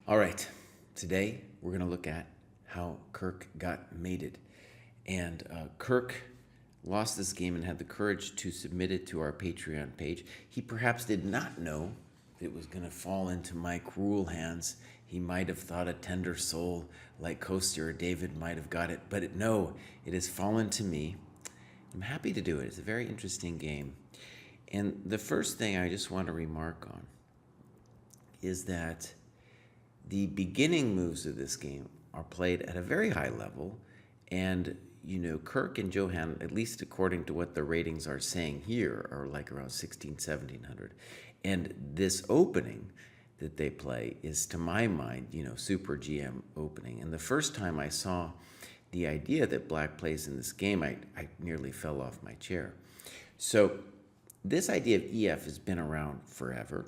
All right, today we're going to look at how Kirk got mated. And Kirk lost this game and had the courage to submit it to our Patreon page. He perhaps did not know it was going to fall into my cruel hands. He might have thought a tender soul like Coaster or David might have got it, but no, it has fallen to me. I'm happy to do it. It's a very interesting game. And the first thing I just want to remark on is that the beginning moves of this game are played at a very high level, and Kirk and Johan, at least according to what the ratings are saying here, are like around 1700. And this opening that they play is, to my mind, super GM opening. And the first time I saw the idea that black plays in this game, I nearly fell off my chair. So this idea of EF has been around forever.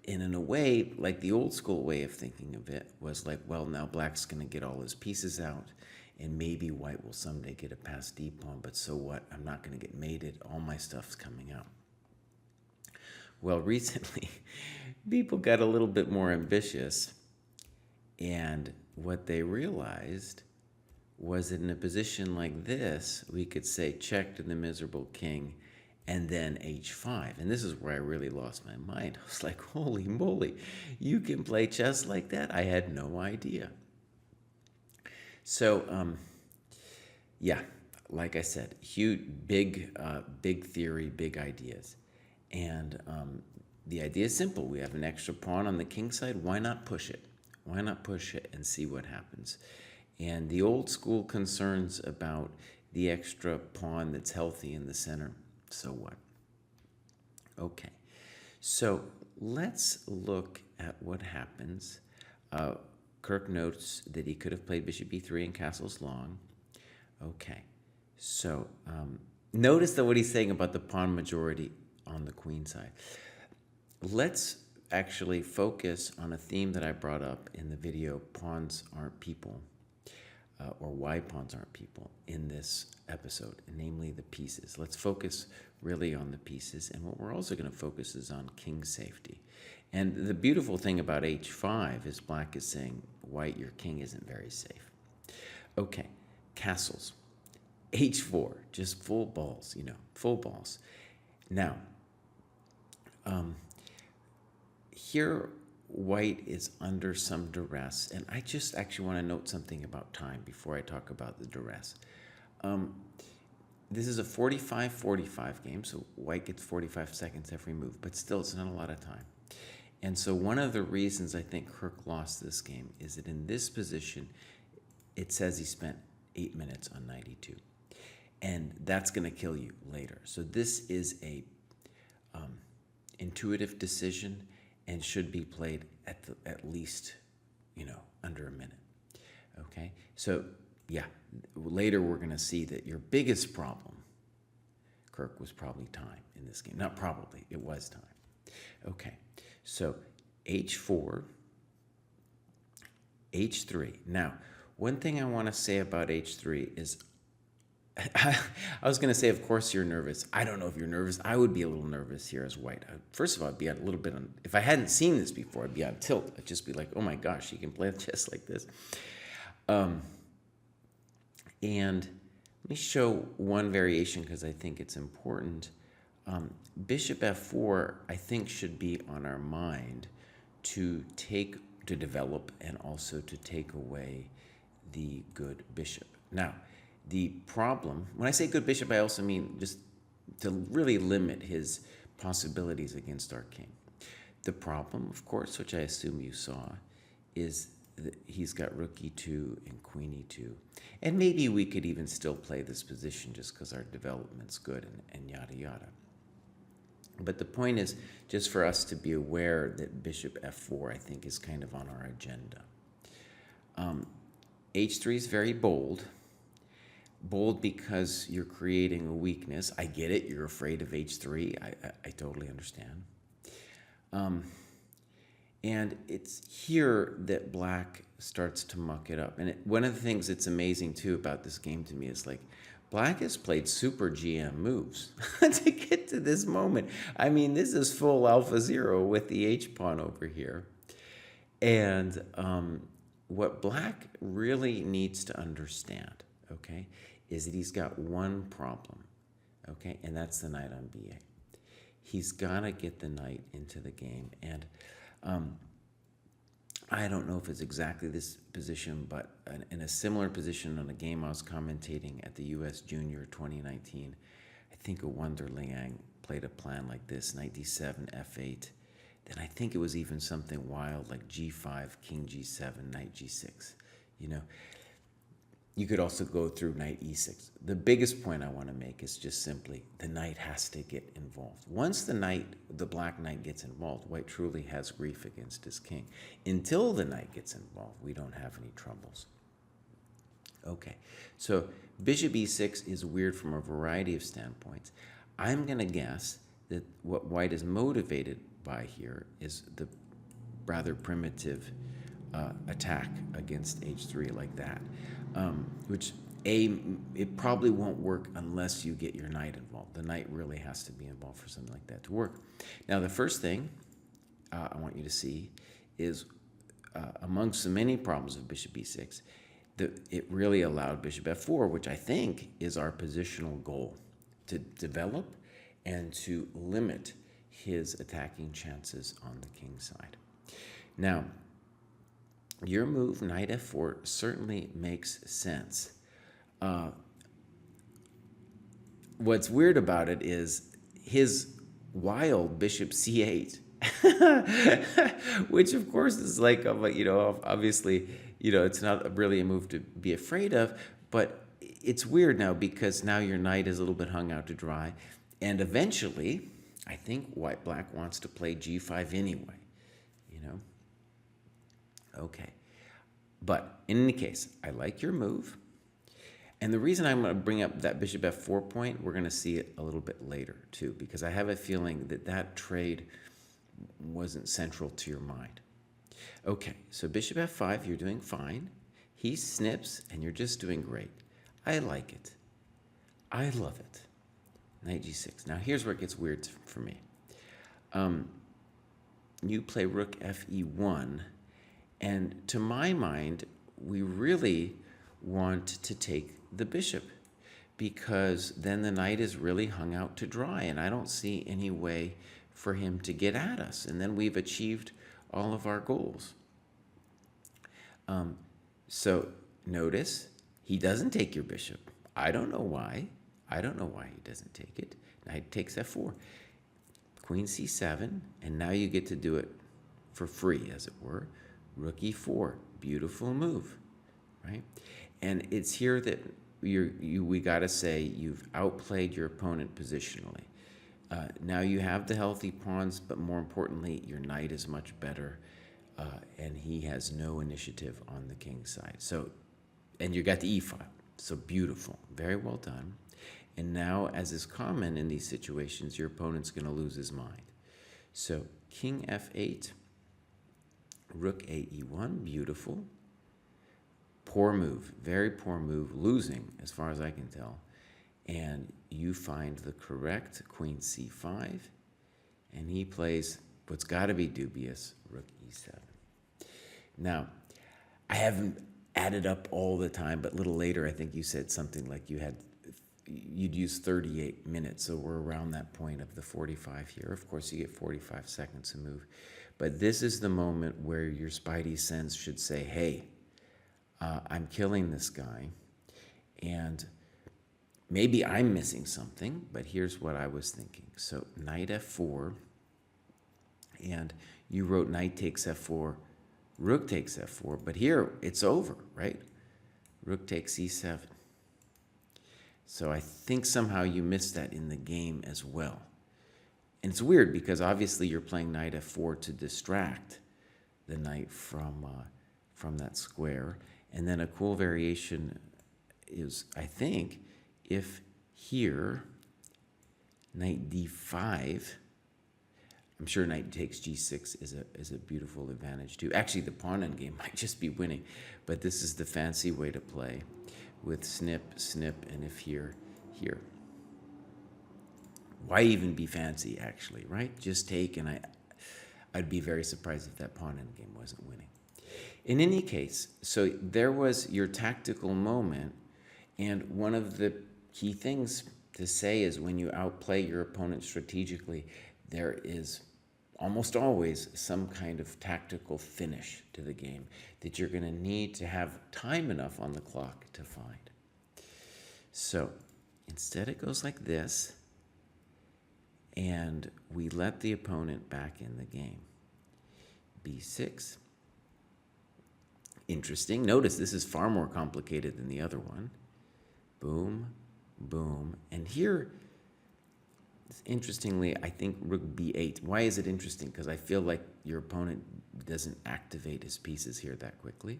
And in a way, like the old school way of thinking of it was like, well, now black's going to get all his pieces out, and maybe white will someday get a pass D pawn, but so what? I'm not going to get mated. All my stuff's coming out. Well, recently, people got a little bit more ambitious, and what they realized was that in a position like this, we could say check to the miserable king, and then h5. And this is where I really lost my mind. I was like, holy moly, you can play chess like that? I had no idea. So, yeah, like I said, huge, big theory, big ideas. And the idea is simple. We have an extra pawn on the king side. Why not push it? Why not push it and see what happens? And the old school concerns about the extra pawn that's healthy in the center, so what? Okay, so let's look at what happens. Kirk notes that he could have played bishop e3 and castles long. Okay, so notice that what he's saying about the pawn majority on the queen side. Let's actually focus on a theme that I brought up in the video, Pawns Aren't People, or Why Pawns Aren't People, in this episode, namely the pieces. Let's focus really on the pieces, and what we're also going to focus is on king safety. And the beautiful thing about h5 is black is saying, white, your king isn't very safe. Okay, castles. h4, just full balls, full balls. Now, here white is under some duress, and I just actually want to note something about time before I talk about the duress. This is a 45-45 game, so white gets 45 seconds every move, but still it's not a lot of time. And so one of the reasons I think Kirk lost this game is that in this position, it says he spent 8 minutes on 92. And that's going to kill you later. So this is a intuitive decision and should be played at least, under a minute. Okay? So, yeah, later we're going to see that your biggest problem, Kirk, was probably time in this game. Not probably, it was time. Okay, so h4, h3. Now, one thing I want to say about h3 is, I was going to say, of course you're nervous. I don't know if you're nervous. I would be a little nervous here as white. First of all, I'd be a little bit on, if I hadn't seen this before, I'd be on tilt. I'd just be like, oh my gosh, you can play chess like this. And let me show one variation because I think it's important. Bishop f4, I think, should be on our mind to develop and also to take away the good bishop. Now, the problem, when I say good bishop, I also mean just to really limit his possibilities against our king. The problem, of course, which I assume you saw, is that he's got rook e2 and queen e2. And maybe we could even still play this position just because our development's good and yada yada. But the point is just for us to be aware that bishop f4, I think, is kind of on our agenda. h3 is very bold. Bold because you're creating a weakness. I get it. You're afraid of h3. I totally understand. And it's here that black starts to muck it up. And one of the things that's amazing, too, about this game to me is, like, black has played super GM moves to get to this moment. I mean, this is full alpha zero with the h-pawn over here. And what black really needs to understand, okay, is that he's got one problem, okay, and that's the knight on b8. He's got to get the knight into the game. And I don't know if it's exactly this position, but in a similar position on a game I was commentating at the U.S. Junior 2019, I think a Wonder Liang played a plan like this, knight d7, f8. Then I think it was even something wild like g5, king g7, knight g6. You know, you could also go through knight e6. The biggest point I want to make is just simply the knight has to get involved. Once the black knight gets involved, white truly has grief against his king. Until the knight gets involved, we don't have any troubles. Okay, so bishop e6 is weird from a variety of standpoints. I'm going to guess that what white is motivated by here is the rather primitive attack against h3 like that, which it probably won't work unless you get your knight involved. The knight really has to be involved for something like that to work. Now, the first thing I want you to see is amongst the many problems of bishop e6, it really allowed bishop f4, which I think is our positional goal, to develop and to limit his attacking chances on the king side. Now, your move, knight f4, certainly makes sense. What's weird about it is his wild bishop c8, which of course is like, obviously, it's not really a move to be afraid of, but it's weird now because now your knight is a little bit hung out to dry. And eventually, I think black wants to play g5 anyway, Okay. But in any case, I like your move. And the reason I'm going to bring up that bishop f4 point, we're going to see it a little bit later too, because I have a feeling that trade wasn't central to your mind. Okay, so bishop f5, you're doing fine. He snips, and you're just doing great. I like it. I love it. Knight g6. Now here's where it gets weird for me. You play rook fe1, and to my mind, we really want to take the bishop because then the knight is really hung out to dry, and I don't see any way for him to get at us, and then we've achieved all of our goals. So notice he doesn't take your bishop. I don't know why. I don't know why he doesn't take it. Knight takes f4. Queen c7, and now you get to do it for free, as it were. Rook e4, beautiful move, right? And it's here that we got to say you've outplayed your opponent positionally. Now you have the healthy pawns, but more importantly, your knight is much better, and he has no initiative on the king side. So, and you got the e file. So beautiful, very well done. And now, as is common in these situations, your opponent's going to lose his mind. So king f8, rook a e1, beautiful. Poor move, very poor move, losing as far as I can tell. And you find the correct queen c5, and he plays what's got to be dubious, rook e7. Now, I haven't added up all the time, but a little later I think you said something like you'd use 38 minutes, so we're around that point of the 45 here. Of course, you get 45 seconds to move. But this is the moment where your spidey sense should say, hey, I'm killing this guy, and maybe I'm missing something, but here's what I was thinking. So knight f4, and you wrote knight takes f4, rook takes f4, but here it's over, right? Rook takes e7. So I think somehow you missed that in the game as well. And it's weird because obviously you're playing knight f4 to distract the knight from that square. And then a cool variation is, I think, if here, knight d5, I'm sure knight takes g6 is a beautiful advantage too. Actually, the pawn endgame might just be winning, but this is the fancy way to play with snip, snip, and if here, here. Why even be fancy, actually, right? Just take, and I'd be very surprised if that pawn endgame wasn't winning. In any case, so there was your tactical moment, and one of the key things to say is when you outplay your opponent strategically, there is almost always some kind of tactical finish to the game that you're going to need to have time enough on the clock to find. So instead it goes like this, and we let the opponent back in the game. B6. Interesting. Notice this is far more complicated than the other one. Boom, boom. And here, interestingly, I think rook b8. Why is it interesting? Because I feel like your opponent doesn't activate his pieces here that quickly.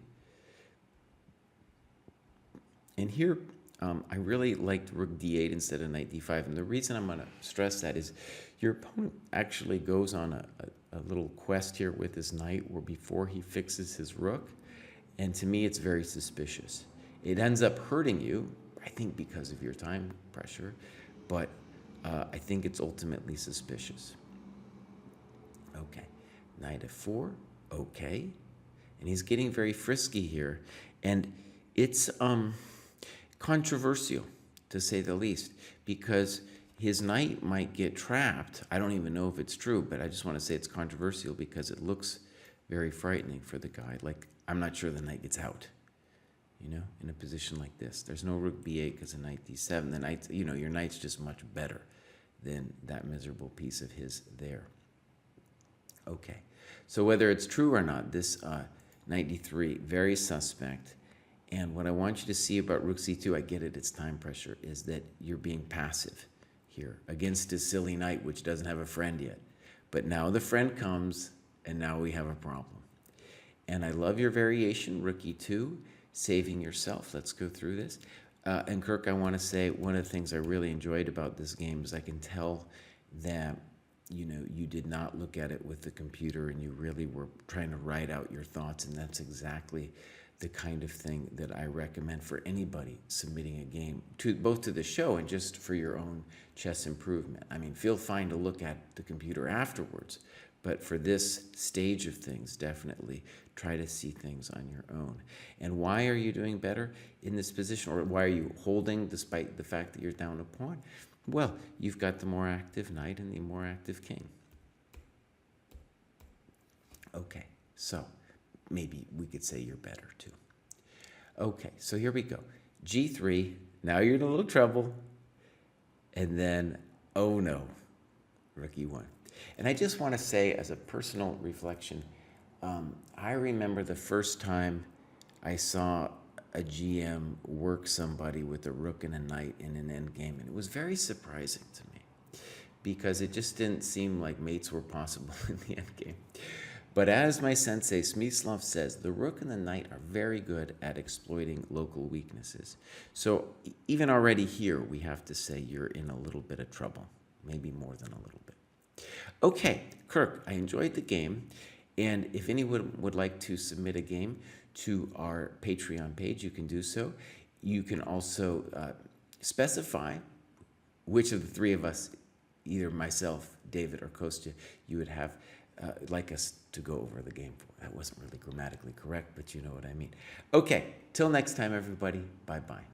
And here, I really liked rook d8 instead of knight d5. And the reason I'm going to stress that is your opponent actually goes on a little quest here with his knight where before he fixes his rook. And to me, it's very suspicious. It ends up hurting you, I think because of your time pressure, but I think it's ultimately suspicious. Okay, knight f4, okay. And he's getting very frisky here. And it's controversial, to say the least, because his knight might get trapped. I don't even know if it's true, but I just want to say it's controversial because it looks very frightening for the guy. Like, I'm not sure the knight gets out, you know, in a position like this. There's no rook b8 because of knight d7. The knight, you know, your knight's just much better than that miserable piece of his there. Okay, so whether it's true or not, this knight d3, very suspect. And what I want you to see about rook c2, I get it, it's time pressure, is that you're being passive here against his silly knight, which doesn't have a friend yet. But now the friend comes, and now we have a problem. And I love your variation, rook e2, saving yourself. Let's go through this. And Kirk, I want to say one of the things I really enjoyed about this game is I can tell that, you know, you did not look at it with the computer and you really were trying to write out your thoughts, and that's exactly the kind of thing that I recommend for anybody submitting a game, to both to the show and just for your own chess improvement. I mean, feel fine to look at the computer afterwards, but for this stage of things, definitely try to see things on your own. And why are you doing better in this position, or why are you holding despite the fact that you're down a pawn? Well, you've got the more active knight and the more active king. Okay, so maybe we could say you're better too. Okay, so here we go. G3, now you're in a little trouble. And then, oh no, rook e1. And I just want to say, as a personal reflection, I remember the first time I saw a GM work somebody with a rook and a knight in an endgame, and it was very surprising to me because it just didn't seem like mates were possible in the endgame. But as my sensei Smyslov says, the rook and the knight are very good at exploiting local weaknesses. So even already here, we have to say you're in a little bit of trouble, maybe more than a little bit. Okay, Kirk, I enjoyed the game. And if anyone would like to submit a game to our Patreon page, you can do so. You can also specify which of the three of us, either myself, David, or Kostya, you would have like us to go over the game for. That wasn't really grammatically correct, but you know what I mean. Okay, till next time, everybody. Bye-bye.